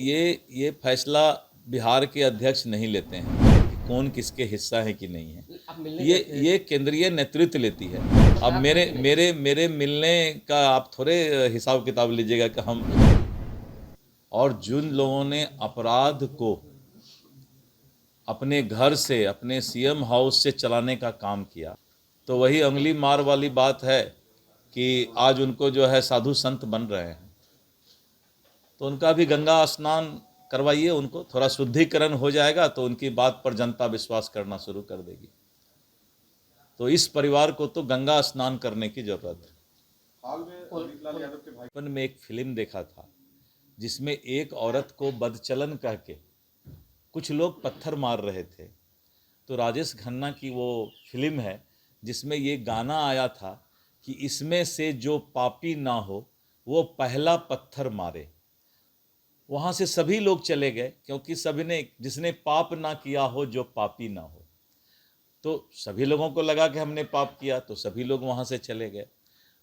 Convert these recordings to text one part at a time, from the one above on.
ये फैसला बिहार के अध्यक्ष नहीं लेते हैं कि कौन किसके हिस्सा है कि नहीं है। ये केंद्रीय नेतृत्व लेती है। अब मेरे मेरे मेरे मिलने का आप थोड़े हिसाब किताब लीजिएगा कि हम, और जिन लोगों ने अपराध को अपने घर से, अपने सीएम हाउस से चलाने का काम किया, तो वही अंगुली मार वाली बात है कि आज उनको जो है साधु संत बन रहे हैं। तो उनका भी गंगा स्नान करवाइए, उनको थोड़ा शुद्धिकरण हो जाएगा तो उनकी बात पर जनता विश्वास करना शुरू कर देगी। तो इस परिवार को तो गंगा स्नान करने की जरूरत है। हाल में अमित लाल यादव के भाई बचपन में एक फिल्म देखा था जिसमें एक औरत को बदचलन कह के कुछ लोग पत्थर मार रहे थे। तो राजेश खन्ना की वो फिल्म है जिसमें ये गाना आया था कि इसमें से जो पापी ना हो वो पहला पत्थर मारे। वहाँ से सभी लोग चले गए क्योंकि सभी ने, जिसने पाप ना किया हो जो पापी ना हो, तो सभी लोगों को लगा कि हमने पाप किया, तो सभी लोग वहाँ से चले गए।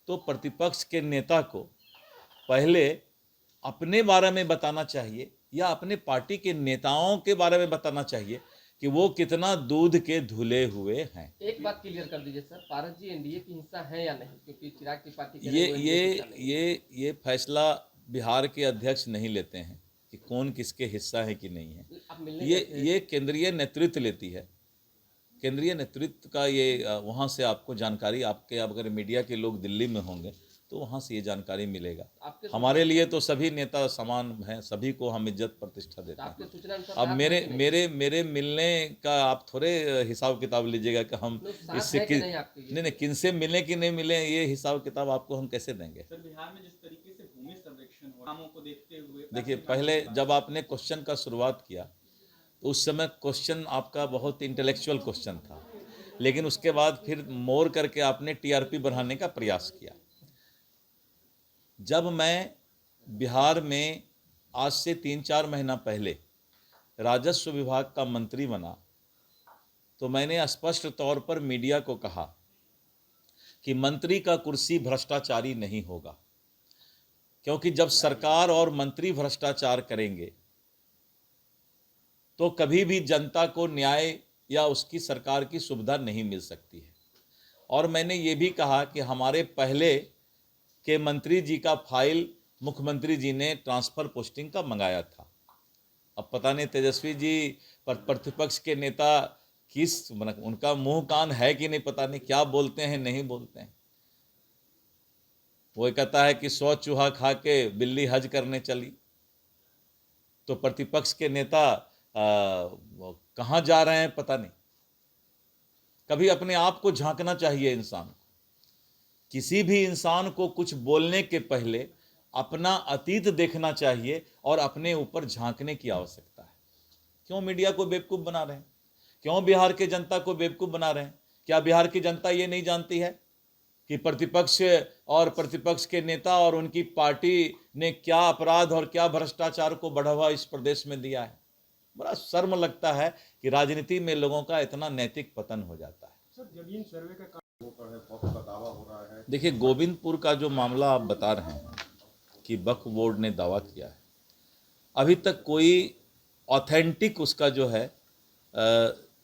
तो प्रतिपक्ष के नेता को पहले अपने बारे में बताना चाहिए या अपने पार्टी के नेताओं के बारे में बताना चाहिए कि वो कितना दूध के धुले हुए हैं। एक बात क्लियर कर दीजिए सर, पारस जी एनडीए की हिस्सा है या नहीं, क्योंकि चिराग त्रिपाठी ये फैसला बिहार के अध्यक्ष नहीं लेते हैं कि कौन किसके हिस्सा है कि नहीं है। ये केंद्रीय नेतृत्व लेती है। केंद्रीय नेतृत्व का ये वहाँ से आपको जानकारी, आपके अगर मीडिया के लोग दिल्ली में होंगे तो वहाँ से ये जानकारी मिलेगा। हमारे लिए तो सभी नेता समान हैं, सभी को हम इज्जत प्रतिष्ठा देते हैं। अब मेरे मिलने का आप थोड़े हिसाब किताब लीजिएगा कि हम इससे नहीं किनसे मिले कि नहीं मिले, ये हिसाब किताब आपको हम कैसे देंगे। सर, बिहार में जिस तरीके से भूमि सर्वेक्षण हो कामों को देखते हुए, देखिए, पहले जब आपने क्वेश्चन का शुरुआत किया तो उस समय क्वेश्चन आपका बहुत इंटेलेक्चुअल क्वेश्चन था, लेकिन उसके बाद फिर मोर करके आपने टीआरपी बढ़ाने का प्रयास किया। जब मैं बिहार में आज से 3-4 महीना पहले राजस्व विभाग का मंत्री बना तो मैंने स्पष्ट तौर पर मीडिया को कहा कि मंत्री का कुर्सी भ्रष्टाचारी नहीं होगा, क्योंकि जब सरकार और मंत्री भ्रष्टाचार करेंगे तो कभी भी जनता को न्याय या उसकी सरकार की सुविधा नहीं मिल सकती है। और मैंने ये भी कहा कि हमारे पहले के मंत्री जी का फाइल मुख्यमंत्री जी ने ट्रांसफ़र पोस्टिंग का मंगाया था। अब पता नहीं तेजस्वी जी प्रतिपक्ष के नेता किस, उनका मुंह कान है कि नहीं पता नहीं, क्या बोलते हैं नहीं बोलते हैं। वो कहता है कि 100 चूहा खा के बिल्ली हज करने चली, तो प्रतिपक्ष के नेता कहाँ जा रहे हैं पता नहीं। कभी अपने आप को झांकना चाहिए इंसान को। किसी भी इंसान को कुछ बोलने के पहले अपना अतीत देखना चाहिए और अपने ऊपर झांकने की आवश्यकता है। क्यों मीडिया को बेवकूफ़ बना रहे हैं? क्यों बिहार के जनता को बेवकूफ़ बना रहे हैं? क्या बिहार की जनता ये नहीं जानती है कि प्रतिपक्ष और प्रतिपक्ष के नेता और उनकी पार्टी ने क्या अपराध और क्या भ्रष्टाचार को बढ़ावा इस प्रदेश में दिया है? बड़ा शर्म लगता है कि राजनीति में लोगों का इतना नैतिक पतन हो जाता है। सर, जमीन सर्वे का दावा हो रहा है। देखिए, गोविंदपुर का जो मामला आप बता रहे हैं कि वक्फ बोर्ड ने दावा किया है, अभी तक कोई ऑथेंटिक उसका जो है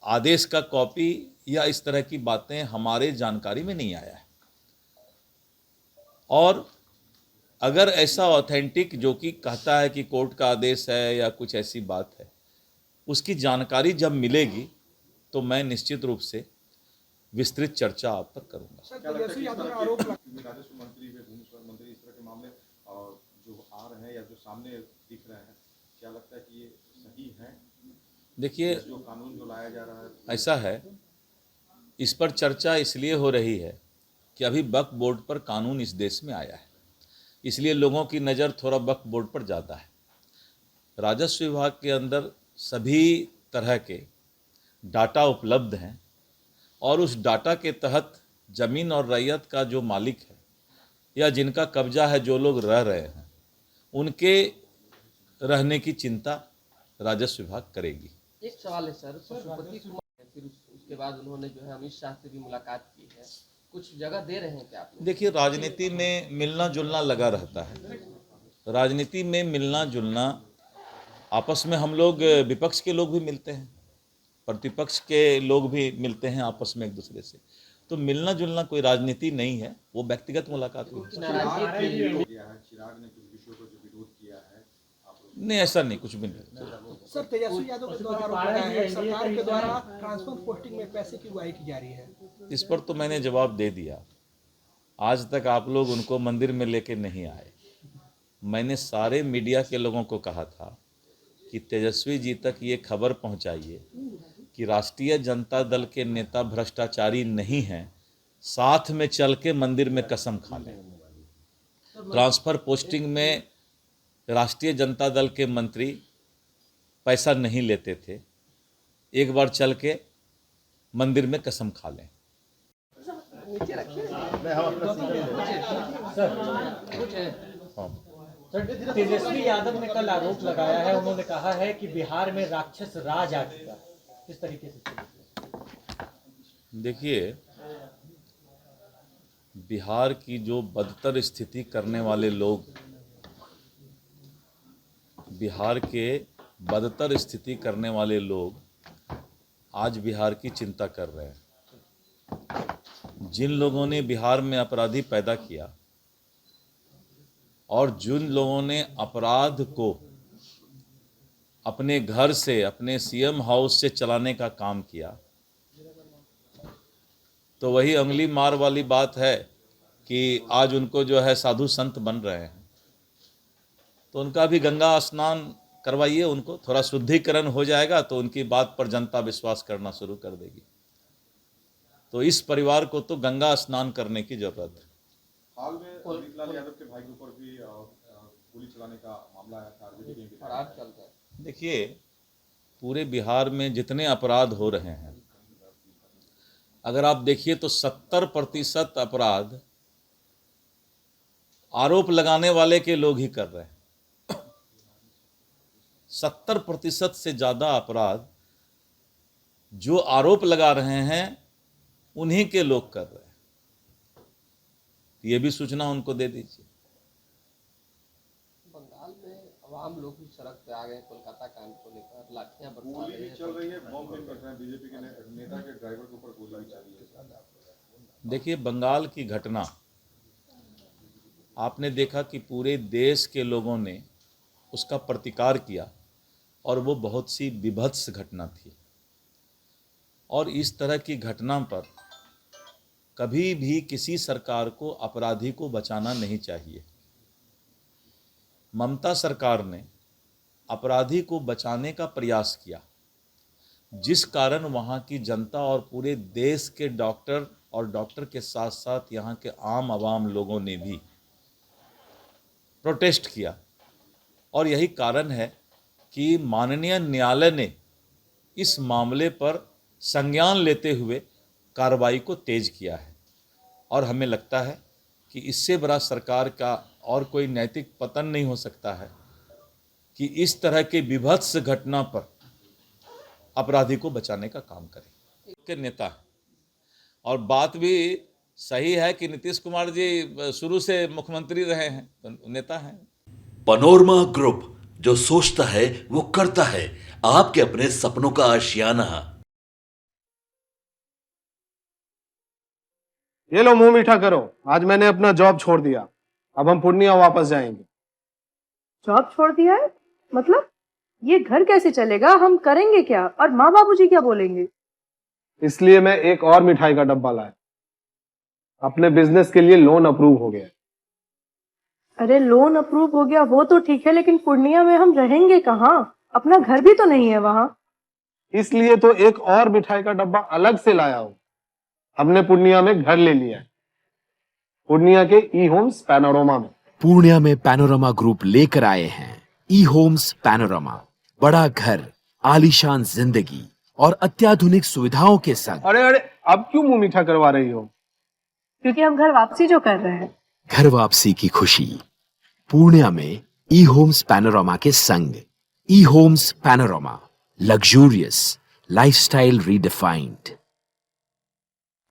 आदेश का कॉपी या इस तरह की बातें हमारे जानकारी में नहीं आया है। और अगर ऐसा ऑथेंटिक जो कि कहता है कि कोर्ट का आदेश है या कुछ ऐसी बात है, उसकी जानकारी जब मिलेगी तो मैं निश्चित रूप से विस्तृत चर्चा आप तक करूंगा। राजस्व मंत्री व भूमि मंत्री इस तरह के मामले जो आ रहे हैं या जो सामने दिख रहे हैं, क्या लगता है कि ये सही है? देखिए, जो कानून जो लाया जा रहा है, ऐसा है, इस पर चर्चा इसलिए हो रही है कि अभी वक्फ बोर्ड पर कानून इस देश में आया है, इसलिए लोगों की नज़र थोड़ा वक्फ बोर्ड पर ज़्यादा है। राजस्व विभाग के अंदर सभी तरह के डाटा उपलब्ध हैं और उस डाटा के तहत ज़मीन और रैयत का जो मालिक है या जिनका कब्जा है, जो लोग रह रहे हैं, उनके रहने की चिंता राजस्व विभाग करेगी। एक सवाल है सर, पशुपति कुमार फिर उसके बाद उन्होंने जो है अमित शाह से भी मुलाकात की है, कुछ जगह दे रहे हैं क्या आप? देखिए, राजनीति में मिलना जुलना लगा रहता है। राजनीति में मिलना जुलना आपस में हम लोग विपक्ष के लोग भी मिलते हैं, प्रतिपक्ष के लोग भी मिलते हैं आपस में एक दूसरे से। तो मिलना जुलना कोई राजनीति नहीं है, वो व्यक्तिगत मुलाकात हुई है। नाराजगी थी। हो गया है, चिराग ने कुछ विषयों को जो विरोध किया है, आप लोग नहीं, ऐसा नहीं, कुछ भी नहीं। सर, तेजस्वी यादव के द्वारा आरोप लगाया है सरकार के द्वारा ट्रांसफर पोस्टिंग में पैसे की उगाही की जा रही है। इस पर तो मैंने जवाब दे दिया। आज तक आप लोग उनको मंदिर में लेके नहीं आए। मैंने सारे मीडिया के लोगों को कहा था कि तेजस्वी जी तक ये खबर पहुंचाइए कि राष्ट्रीय जनता दल के नेता भ्रष्टाचारी नहीं हैं, साथ में चल के मंदिर में कसम खा लें। ट्रांसफर पोस्टिंग में राष्ट्रीय जनता दल के मंत्री पैसा नहीं लेते थे, एक बार चल के मंदिर में कसम खा लें। नीचे रखिए। कुछ है। हाँ। तेजस्वी यादव ने कल आरोप लगाया है, उन्होंने कहा है कि बिहार में राक्षस राज आ चुका है। किस तरीके से? देखिए, बिहार की जो बदतर स्थिति करने वाले लोग, बिहार के बदतर स्थिति करने वाले लोग आज बिहार की चिंता कर रहे हैं। जिन लोगों ने बिहार में अपराधी पैदा किया और जिन लोगों ने अपराध को अपने घर से, अपने सीएम हाउस से चलाने का काम किया, तो वही अंगली मार वाली बात है कि आज उनको जो है साधु संत बन रहे हैं। तो उनका भी गंगा स्नान करवाइए, उनको थोड़ा शुद्धिकरण हो जाएगा तो उनकी बात पर जनता विश्वास करना शुरू कर देगी। तो इस परिवार को तो गंगा स्नान करने की जरूरत है। हाल में अमित लाल यादव के भाई के ऊपर भी गोली चलाने का मामला आया था, आरजेडी के फरार चल रहा है। देखिए, पूरे बिहार में जितने अपराध हो रहे हैं, अगर आप देखिए तो 70% अपराध आरोप लगाने वाले के लोग ही कर रहे हैं। 70% से ज़्यादा अपराध जो आरोप लगा रहे हैं उन्हीं के लोग कर रहे हैं। ये भी सूचना उनको दे दीजिए। बंगाल में आवाम लोग भी सड़क पे आ गए कोलकाता कांड को लेकर, लाठियां बरसा गोली रहे भी हैं। चल रही है, बम भी कर रहे हैं, बीजेपी के नेता के ड्राइवर के ऊपर गोली भी चली है। देखिए, बंगाल की घटना आपने देखा कि पूरे देश के लोगों ने उसका प्रतिकार किया और वो बहुत सी विभत्स घटना थी। और इस तरह की घटना पर कभी भी किसी सरकार को अपराधी को बचाना नहीं चाहिए। ममता सरकार ने अपराधी को बचाने का प्रयास किया, जिस कारण वहाँ की जनता और पूरे देश के डॉक्टर और डॉक्टर के साथ साथ यहाँ के आम आवाम लोगों ने भी प्रोटेस्ट किया। और यही कारण है कि माननीय न्यायालय ने इस मामले पर संज्ञान लेते हुए कार्रवाई को तेज किया है। और हमें लगता है कि इससे बड़ा सरकार का और कोई नैतिक पतन नहीं हो सकता है कि इस तरह के विभत्स घटना पर अपराधी को बचाने का काम करे। के नेता है और बात भी सही है कि नीतीश कुमार जी शुरू से मुख्यमंत्री रहे हैं, तो नेता हैं। पनोरमा ग्रुप, जो सोचता है वो करता है। आपके अपने सपनों का आशियाना। ये लो, मुंह मीठा करो। आज मैंने अपना जॉब छोड़ दिया, अब हम पूर्णिया वापस जाएंगे। जॉब छोड़ दिया है? मतलब ये घर कैसे चलेगा? हम करेंगे क्या? और माँ बाबूजी क्या बोलेंगे? इसलिए मैं एक और मिठाई का डब्बा लाया। अपने बिजनेस के लिए लोन अप्रूव हो गया। अरे लोन अप्रूव हो गया वो तो ठीक है, लेकिन पूर्णिया में हम रहेंगे कहाँ? अपना घर भी तो नहीं है वहाँ। इसलिए तो एक और मिठाई का डब्बा अलग से लाया हूँ। हमने पूर्णिया में घर ले लिया है, पूर्णिया के ई होम्स पैनोरमा में। पूर्णिया में पैनोरमा ग्रुप लेकर आए हैं ई होम्स पैनोरमा। बड़ा घर, आलीशान जिंदगी और अत्याधुनिक सुविधाओं के संग। अरे अब क्यों मुंह मीठा करवा रही हो? क्योंकि हम घर वापसी जो कर रहे हैं। घर वापसी की खुशी पूर्णिया में ई होम्स पैनोरमा के संग। E homes panorama, luxurious lifestyle redefined.